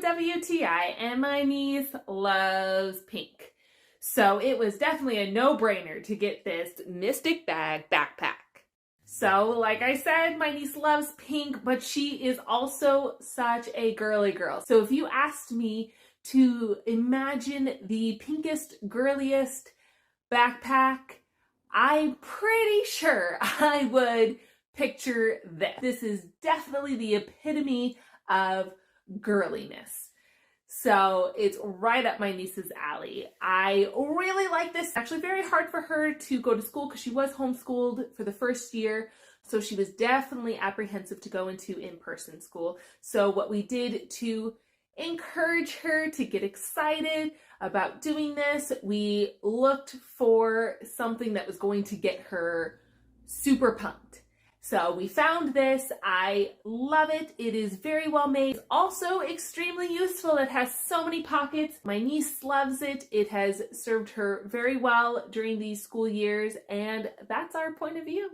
WTI, and my niece loves pink. So it was definitely a no-brainer to get this Mysticbags backpack. So like I said, my niece loves pink, but she is also such a girly girl. So if you asked me to imagine the pinkest, girliest backpack, I'm pretty sure I would picture this. This is definitely the epitome of girliness. So it's right up my niece's alley. I really like this. It's actually very hard for her to go to school because she was homeschooled for the first year. So she was definitely apprehensive to go into in-person school. So what we did to encourage her to get excited about doing this, we looked for something that was going to get her super pumped. So we found this. I love it. It is very well made. It's also extremely useful. It has so many pockets. My niece loves it. It has served her very well during these school years, and that's our point of view.